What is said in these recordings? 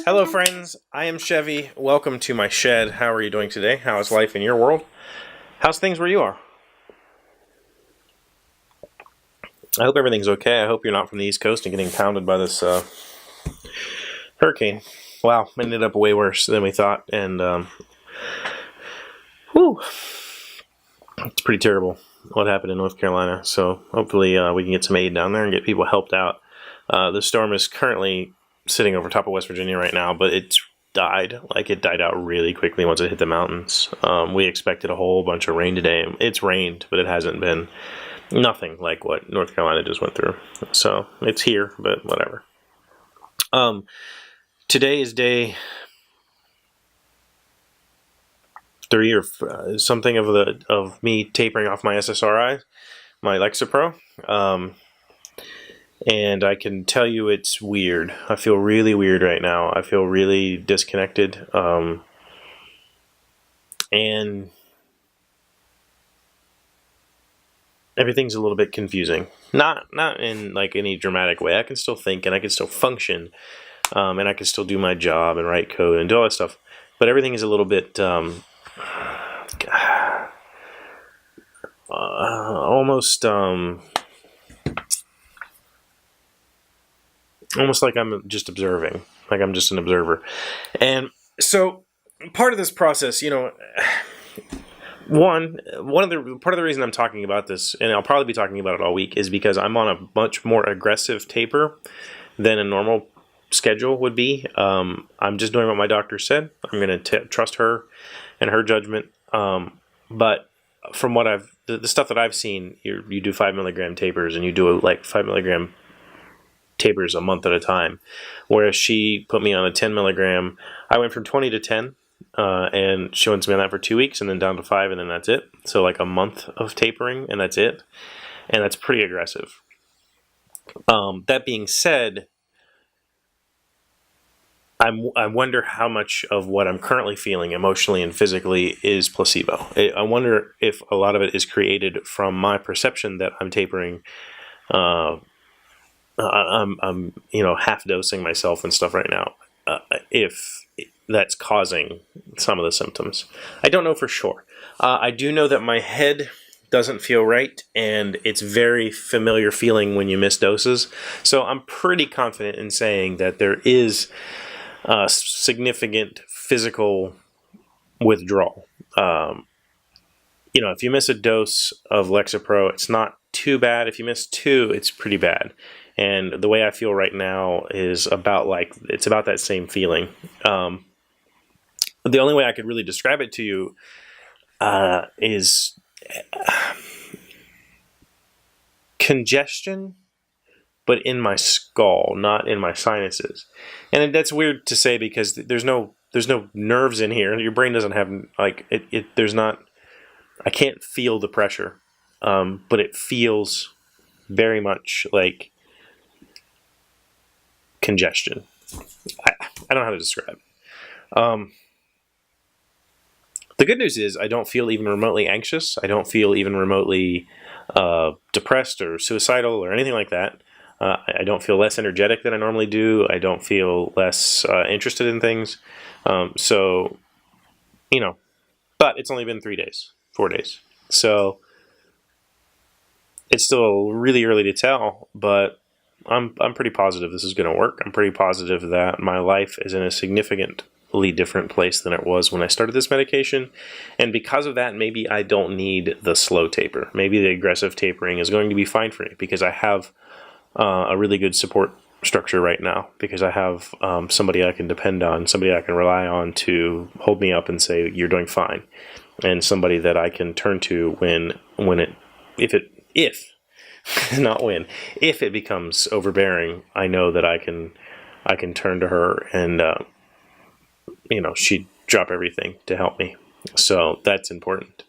Hello friends, I am Chevee. Welcome to my shed. How are you doing today? How is life in your world? How's things where you are? I hope everything's okay. I hope you're not from the East Coast and getting pounded by this hurricane. Wow, ended up way worse than we thought, and whew, it's pretty terrible what happened in North Carolina. So hopefully we can get some aid down there and get people helped out. The storm is currently sitting over top of West Virginia right now, but it's died. Like, it died out really quickly once it hit the mountains. We expected a whole bunch of rain today. It's rained, but it hasn't been nothing like what North Carolina just went through. So it's here, but whatever. Today is day 3 or something of me tapering off my SSRI, my Lexapro. And I can tell you it's weird. I feel really weird right now. I feel really disconnected. And everything's a little bit confusing. Not in like any dramatic way. I can still think and I can still function. And I can still do my job and write code and do all that stuff. But everything is a little bit almost like I'm just observing, like I'm just an observer. And so part of this process, you know, part of the reason I'm talking about this, and I'll probably be talking about it all week, is because I'm on a much more aggressive taper than a normal schedule would be. I'm just doing what my doctor said. I'm going to trust her and her judgment. But from what the stuff that I've seen, you do 5 milligram tapers, and you do like 5 milligram tapers a month at a time, whereas she put me on a 10 milligram. I went from 20 to 10, and she went me on that for 2 weeks, and then down to 5, and then that's it. So like a month of tapering, and that's it, and that's pretty aggressive. That being said, I wonder how much of what I'm currently feeling emotionally and physically is placebo. I wonder if a lot of it is created from my perception that I'm tapering. I'm half dosing myself and stuff right now. If that's causing some of the symptoms, I don't know for sure. I do know that my head doesn't feel right, and it's very familiar feeling when you miss doses. So I'm pretty confident in saying that there is significant physical withdrawal. If you miss a dose of Lexapro, it's not too bad. If you miss 2, it's pretty bad. And the way I feel right now is about that same feeling. The only way I could really describe it to you is congestion, but in my skull, not in my sinuses. And that's weird to say because there's no nerves in here. Your brain doesn't have I can't feel the pressure, but it feels very much like congestion. I don't know how to describe it. The good news is I don't feel even remotely anxious. I don't feel even remotely depressed or suicidal or anything like that. I don't feel less energetic than I normally do. I don't feel less interested in things. But it's only been 4 days. So it's still really early to tell, but I'm pretty positive this is going to work. I'm pretty positive that my life is in a significantly different place than it was when I started this medication. And because of that, maybe I don't need the slow taper. Maybe the aggressive tapering is going to be fine for me because I have a really good support structure right now, because I have somebody I can depend on, somebody I can rely on to hold me up and say, you're doing fine. And somebody that I can turn to if it becomes overbearing, I know that I can turn to her and, she'd drop everything to help me. So that's important.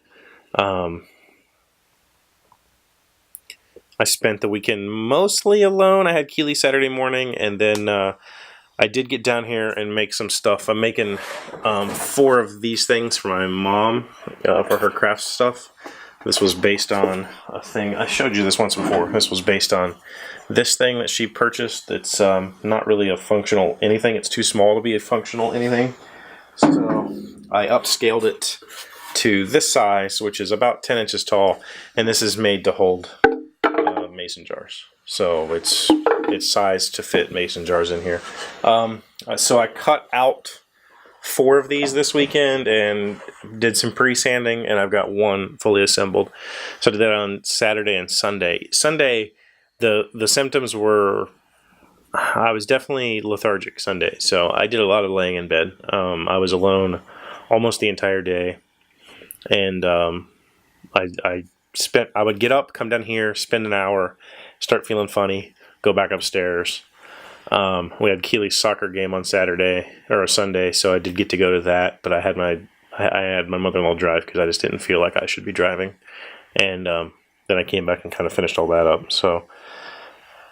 I spent the weekend mostly alone. I had Keely Saturday morning, and then I did get down here and make some stuff. I'm making 4 of these things for my mom for her craft stuff. This was based on a thing. I showed you this once before. This was based on this thing that she purchased. It's not really a functional anything. It's too small to be a functional anything. So I upscaled it to this size, which is about 10 inches tall, and this is made to hold mason jars. So it's sized to fit mason jars in here. So I cut out 4 of these this weekend and did some pre-sanding, and I've got 1 fully assembled. So I did that on Saturday and Sunday. Sunday, the symptoms were, I was definitely lethargic Sunday, so I did a lot of laying in bed. I was alone almost the entire day, and I would get up, come down here, spend an hour, start feeling funny, go back upstairs. We had Keely's soccer game on Saturday or Sunday, so I did get to go to that. But I had my mother-in-law drive because I just didn't feel like I should be driving, and then I came back and kind of finished all that up. So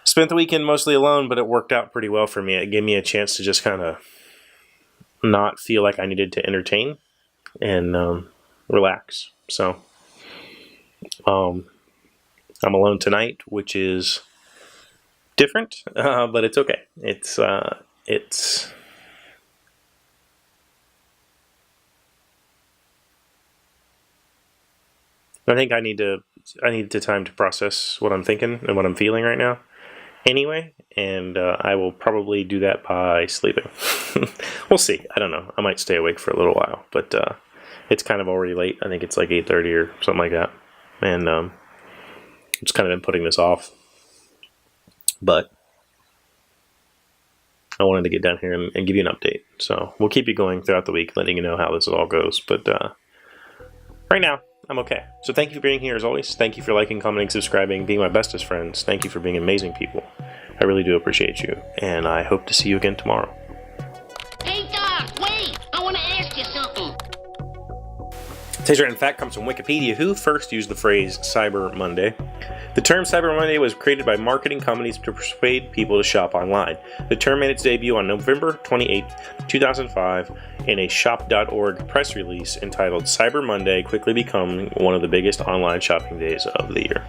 spent the weekend mostly alone, but it worked out pretty well for me. It gave me a chance to just kind of not feel like I needed to entertain and relax. So I'm alone tonight, which is different, but it's okay. It's I think I need the time to process what I'm thinking and what I'm feeling right now anyway, and I will probably do that by sleeping. We'll see. I don't know. I might stay awake for a little while, but it's kind of already late. I think it's like 8:30 or something like that, and just kind of been putting this off. But I wanted to get down here and give you an update. So we'll keep you going throughout the week, letting you know how this all goes. But right now, I'm okay. So thank you for being here as always. Thank you for liking, commenting, subscribing, being my bestest friends. Thank you for being amazing people. I really do appreciate you. And I hope to see you again tomorrow. Hey, Doc, wait! I want to ask you something. Today's random fact comes from Wikipedia, who first used the phrase Cyber Monday. The term Cyber Monday was created by marketing companies to persuade people to shop online. The term made its debut on November 28, 2005, in a shop.org press release entitled Cyber Monday quickly becoming one of the biggest online shopping days of the year.